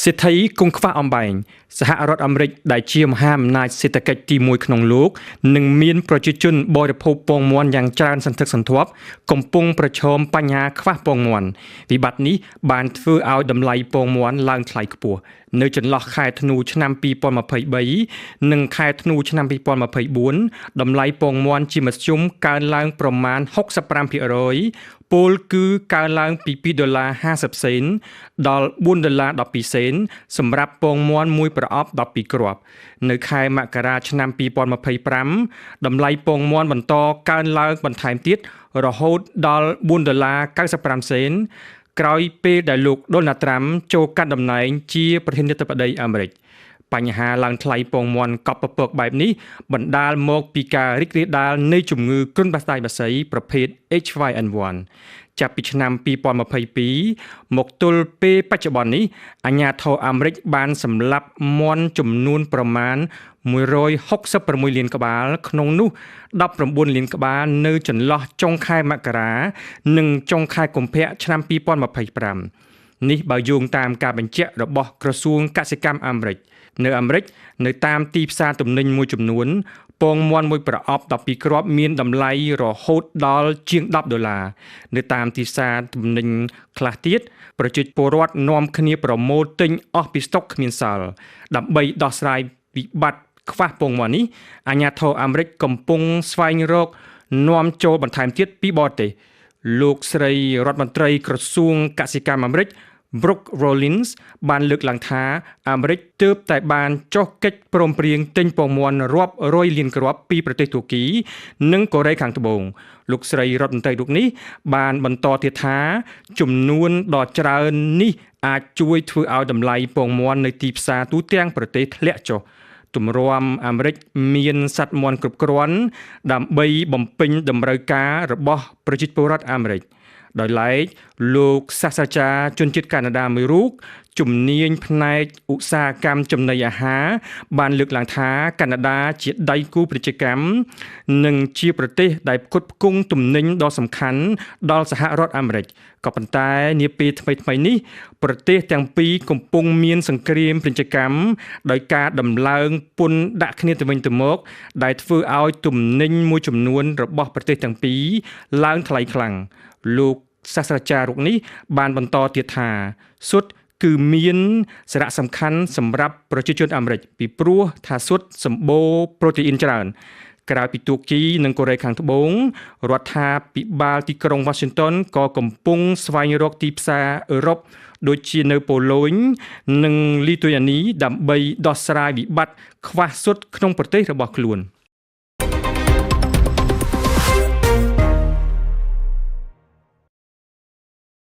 សិទ្ធិគង់ខ្វះអំបែងសហរដ្ឋអាមេរិកដែលជាមហាអំណាចសេដ្ឋកិច្ចទី1ក្នុងលោកនិងមានប្រជាជនបរិភោគពងមាន់យ៉ាងច្រើនសន្ធឹកសន្ធាប់កំពុងប្រឈមបញ្ហាខ្វះពងមាន់វិបត្តិនេះបានធ្វើឲ្យតម្លៃពងមាន់ឡើងថ្លៃខ្ពស់នៅចន្លោះខែធ្នូឆ្នាំ2023និងខែធ្នូឆ្នាំ2024តម្លៃពងមាន់ជាមធ្យមកើនឡើងប្រមាណ 65% ពលគឺកើនឡើងពី$2.50 សេនដល់$4.12 សេនសម្រាប់ពងមាន់មួយប្រអប់12គ្រាប់នៅខែមករាឆ្នាំ2025តម្លៃពងមាន់បន្តកើនឡើងបន្ថែមទៀតរហូតដល់$4.95 សេនក្រោយពេលដែលលោកដូណាល់ត្រាំចូលកាន់តំណែងជាប្រធានាធិបតីអាមេរិកបញ្ហាឡើងថ្លៃពងមាន់កប់ពពកបែបនេះបណ្ដាលមកពីការរីករាលដាលនៃជំងឺគ្រុនផ្ដាសាយបក្សីប្រភេទ H5N1 ចាប់ពីឆ្នាំ2022មកទល់ពេលបច្ចុប្បន្ននេះអាជ្ញាធរអាមេរិកបានសម្លាប់មាន់ចំនួនប្រមាណ166លានក្បាលក្នុងនោះ19លានក្បាលនៅចន្លោះចុងខែមករានិងចុងខែកុម្ភៈឆ្នាំ2025នេះបើយោងតាមការបញ្ជាក់របស់ក្រសួងកសិកម្មអាមេរិកនៅតាមទីផ្សារទំនិញមួយចំនួនពងមាន់មួយប្រអប់12គ្រាប់មានតម្លៃរហូតដល់ជាង$10នៅតាមទីផ្សារទំនិញខ្លះទៀតប្រជាពលរដ្ឋនាំគ្នាប្រមូលទិញអស់ពីស្តុកគ្មានសល់ដើម្បីដោះស្រាយវិបត្តិខ្វះពងមាន់នេះអាជ្ញាធរអាមេរិកកំពុងស្វែងរកនាំចូលបន្ថែមទៀតពីបរទេសលោកស្រីរដ្ឋមន្ត្រីក្រសួងកសិកម្មអាមេរិកBrooke Rollins បានលើកឡើងថាអាមេរិកទើបតែបានចុះកិច្ចព្រមព្រៀងទិញពងមាន់រាប់រយលានគ្រាប់ពីប្រទេសទួរគីនិងកូរ៉េខាងត្បូងលោកស្រីរដ្ឋមន្ត្រីរូបនេះបានបន្តទៀតថាចំនួនដ៏ច្រើននេះអាចជួយធ្វើឲ្យតម្លៃពងមាន់នៅទីផ្សារទូទាំងប្រទេសធ្លាក់ចុះទម្រាំអាមេរិកមានសត្វមាន់គ្រប់គ្រាន់ដើម្បីបំពេញតម្រូវការរបស់ប្រជាពលរដ្ឋអាមេរិកដោយឡែកលោកសាស្ត្រាចារ្យជនជាតិកាណាដាមួយរូបជំនាញផ្នែកឧស្សាហកម្មចំណីអាហារបានលើកឡើងថាកាណាដាជាដៃគូពាណិជ្ជកម្មនិងជាប្រទេសដែលផ្គត់ផ្គង់ទំនិញដ៏សំខាន់ដល់សហរដ្ឋអាមេរិកក៏ប៉ុន្តែនាពេលថ្មីៗនេះប្រទេសទាំងពីរកំពុងមានសង្គ្រាមពាណិជ្ជកម្មដោយការដំឡើងពន្ធដាក់គ្នាទៅវិញទៅមកដែលធ្វើឲ្យទំនិញមួយចំនួនរបស់ប្រទេសទាំងពីរឡើងថ្លៃខ្លាំងលោកសាស្ត្រាចារ្យរូបនេះបានបន្តទៀតថាស៊ុតគឺមានសារៈសំខាន់សម្រាប់ប្រជាជនអាមេរិកពីព្រោះថាស៊ុតសម្បូរប្រូតេអ៊ីនច្រើនក្រៅពីទួរគីនិងកូរ៉េខាងត្បូងរដ្ឋាភិបាលទីក្រុង Washington ក៏កំពុងស្វែងរកទីផ្សារអឺរ៉ុបដូចជានៅប៉ូឡូញនិងលីទុយអានីដើម្បីដោះស្រាយវិបត្តិខ្វះស៊ុតក្នុងប្រទេសរបស់ខ្លួន។